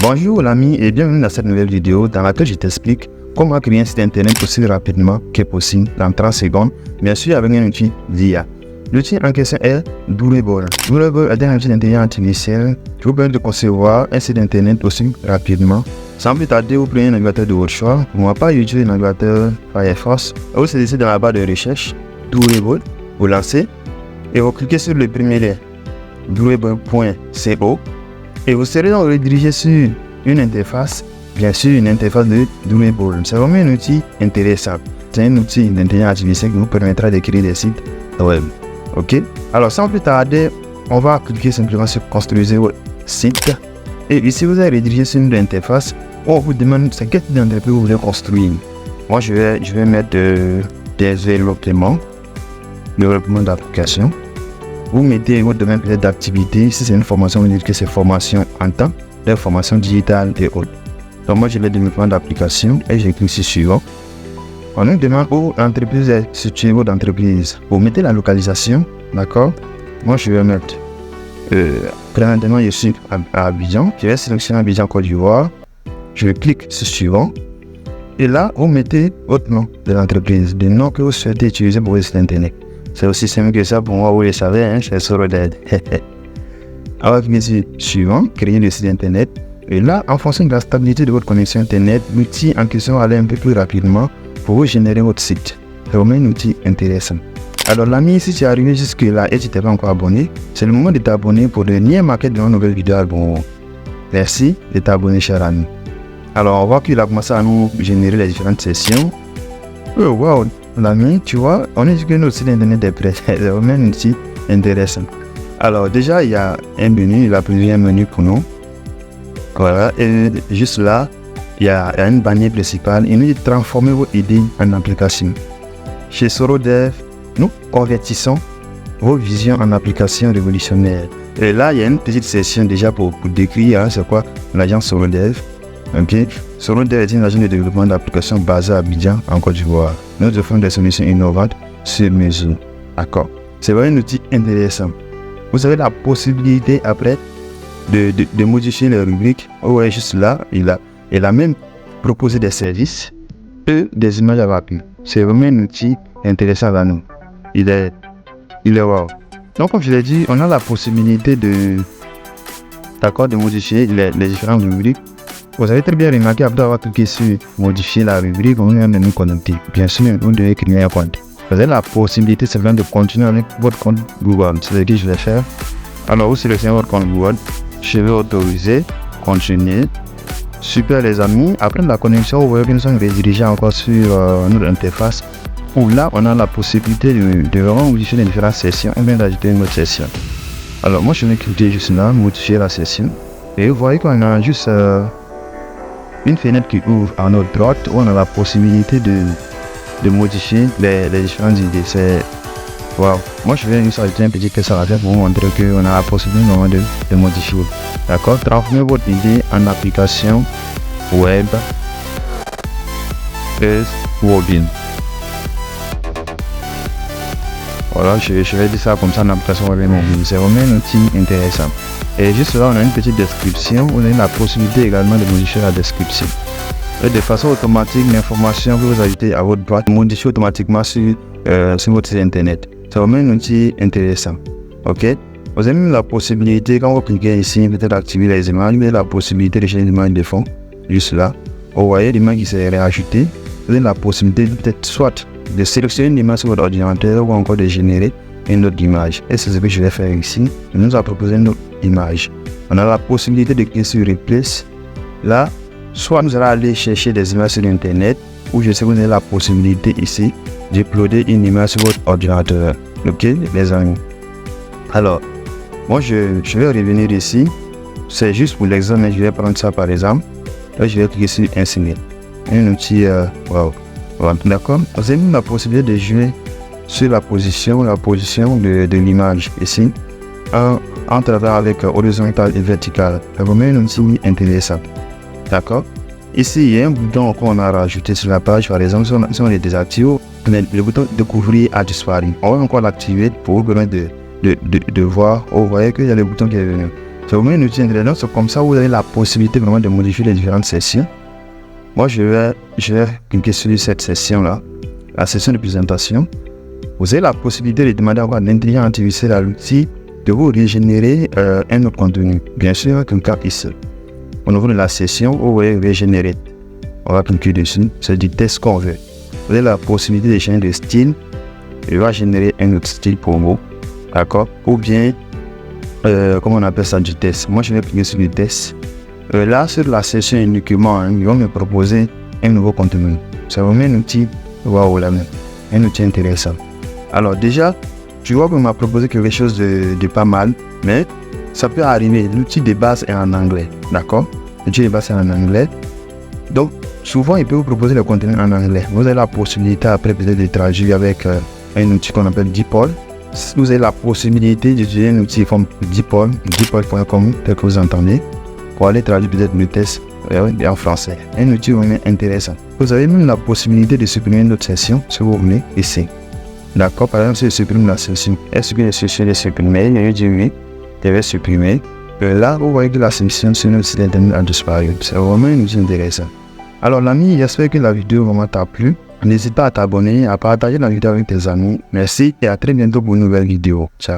Bonjour l'ami et bienvenue dans cette nouvelle vidéo dans laquelle je t'explique comment créer un site internet aussi rapidement que possible dans 30 secondes, bien sûr avec un outil d'IA. L'outil en question est Doable. Doable est un outil d'intelligence artificielle qui vous permet de concevoir un site internet aussi rapidement. Sans plus tarder, vous prenez un navigateur de votre choix. Pour moi, pas utiliser le navigateur Firefox. Vous saisissez dans la barre de recherche Doable, vous lancez et vous cliquez sur le premier lien doable.co et vous serez donc redirigé sur une interface, bien sûr une interface de Doable. C'est vraiment un outil intéressant. C'est un outil d'intelligence artificielle qui vous permettra de créer des sites web. Ok, alors sans plus tarder, on va cliquer simplement sur construire votre site. Et ici, vous allez redirigé sur une interface. On vous demande c'est quel type d'entreprise vous voulez construire. Moi, je vais mettre des développements d'application. Vous mettez votre domaine peut-être d'activité. Si c'est une formation, vous dites que c'est formation en temps, des formations digitales et autres. Donc moi, j'ai le développement d'application et j'ai cliqué sur suivant. On nous demande où l'entreprise est située, votre entreprise. Vous mettez la localisation, d'accord. Moi, je vais mettre présentement, je suis à Abidjan. Je vais sélectionner Abidjan, Côte d'Ivoire. Je clique sur suivant. Et là, vous mettez votre nom de l'entreprise, le nom que vous souhaitez utiliser pour votre site internet. C'est aussi simple que ça pour moi, vous le savez, hein, c'est Sorodev. On va cliquer sur suivant, créer le site internet. Et là, en fonction de la stabilité de votre connexion internet, l'outil en question va aller un peu plus rapidement pour vous générer votre site. C'est vraiment un outil intéressant. Alors l'ami, si tu es arrivé jusque là et tu t'es pas encore abonné, c'est le moment de t'abonner pour ne rien manquer de nos nouvelles vidéos. Bon, merci de t'abonner, cher ami. Alors on voit qu'il a commencé à nous générer les différentes sessions. Oh wow, l'ami, tu vois, on est sur notre site internet est prêt. C'est vraiment un outil intéressant. Alors déjà, il y a un menu, il a plusieurs menus pour nous. Voilà, et juste là, il y a une bannière principale. Il nous dit de transformer vos idées en application. Chez Sorodev, nous convertissons vos visions en applications révolutionnaires. Et là, il y a une petite session déjà pour décrire hein, c'est quoi l'agence Sorodev. Okay. Sorodev est une agence de développement d'applications basée à Abidjan, en Côte d'Ivoire. Nous offrons des solutions innovantes sur mesure. D'accord. C'est vraiment un outil intéressant. Vous avez la possibilité après de modifier les rubriques. Vous voyez juste là, il a même proposé des services et des images à rapide. C'est vraiment un outil intéressant à nous. Il est wow. Donc comme je l'ai dit, on a la possibilité de modifier les différentes rubriques. Vous avez très bien remarqué après avoir cliqué sur modifier la rubrique, on vient de nous connecter. Bien sûr, vous devez créer un compte. Vous avez la possibilité simplement de continuer avec votre compte Google. C'est ce que je vais faire. Alors vous sélectionnez votre compte Google. Je vais autoriser, continuer. Super les amis. Après la connexion, vous voyez que nous sommes redirigés encore sur notre interface. Où là, on a la possibilité de vraiment modifier les différentes sessions et bien d'ajouter une autre session. Alors moi, je vais cliquer juste là, modifier la session. Et vous voyez qu'on a juste une fenêtre qui ouvre à notre droite où on a la possibilité de modifier les différentes idées. C'est wow. Moi, je vais juste ajouter un petit paragraphe pour vous montrer qu'on a la possibilité de modifier. D'accord. Transformez votre idée en application web et mobile. Voilà, je vais dire ça comme ça en application web et mobile. C'est vraiment un outil intéressant. Et juste là, on a une petite description. On a la possibilité également de modifier la description. Et de façon automatique, l'information que vous ajoutez à votre droite modifie automatiquement sur votre site internet. C'est vraiment un outil intéressant. Ok. Vous avez même la possibilité, quand vous cliquez ici, peut-être activer les images, vous avez la possibilité de changer l'image de fond. Juste là. Vous voyez l'image qui s'est réajoutée. Vous avez la possibilité peut-être soit de sélectionner une image sur votre ordinateur ou encore de générer une autre image. Et c'est ce que je vais faire ici. Il nous a proposé une autre image. On a la possibilité de cliquer sur Replace. Là, soit nous allons aller chercher des images sur Internet, ou je sais que vous avez la possibilité ici d'uploader une image sur votre ordinateur. Ok, les amis. Alors, moi je vais revenir ici. C'est juste pour l'examen, je vais prendre ça par exemple. Là, je vais cliquer sur Insérer. Un outil, wow. D'accord. Vous avez la possibilité de jouer sur la position de l'image ici en travers avec horizontal et vertical. C'est vraiment un outil intéressant. D'accord. Ici, il y a un bouton qu'on a rajouté sur la page. Par exemple, si on les désactive, le bouton découvrir a disparu. On va encore l'activer pour vous permettre de voir. Vous voyez qu'il y a le bouton qui est venu. C'est vraiment un outil intéressant. C'est comme ça vous avez la possibilité vraiment de modifier les différentes sessions. Moi, je vais cliquer sur cette session-là, la session de présentation. Vous avez la possibilité de demander à l'intelligence artificielle à l'outil de vous régénérer un autre contenu. Bien sûr, avec un cas ici. Au niveau de la session, vous voyez régénérer. On va cliquer dessus. C'est du test qu'on veut. Vous avez la possibilité de changer de style. Il va générer un autre style pour vous. D'accord? Ou bien, comment on appelle ça, du test. Moi, je vais cliquer sur le test. Là, sur la session uniquement, ils vont me proposer un nouveau contenu. C'est vraiment un outil, waouh, là même. Un outil intéressant. Alors, déjà, tu vois qu'on m'a proposé quelque chose de pas mal, mais ça peut arriver. L'outil de base est en anglais. D'accord? L'outil de base est en anglais. Donc, souvent, il peut vous proposer le contenu en anglais. Vous avez la possibilité après peut-être de traduire avec un outil qu'on appelle DeepL. Vous avez la possibilité d'utiliser un outil comme DeepL, DeepL.com, tel que vous entendez, pour aller traduire peut-être le test en français. Un outil vraiment intéressant. Vous avez même la possibilité de supprimer une autre session, si vous voulez, ici. D'accord? Par exemple, si je supprime la session, est-ce que la session est supprimée? Il y a dit oui, je vais supprimer. Là, vous voyez que la session sur notre site internet a disparu. C'est vraiment un outil intéressant. Alors, l'ami, j'espère que la vidéo vraiment t'a plu. N'hésite pas à t'abonner, à partager la vidéo avec tes amis. Merci et à très bientôt pour une nouvelle vidéo. Ciao.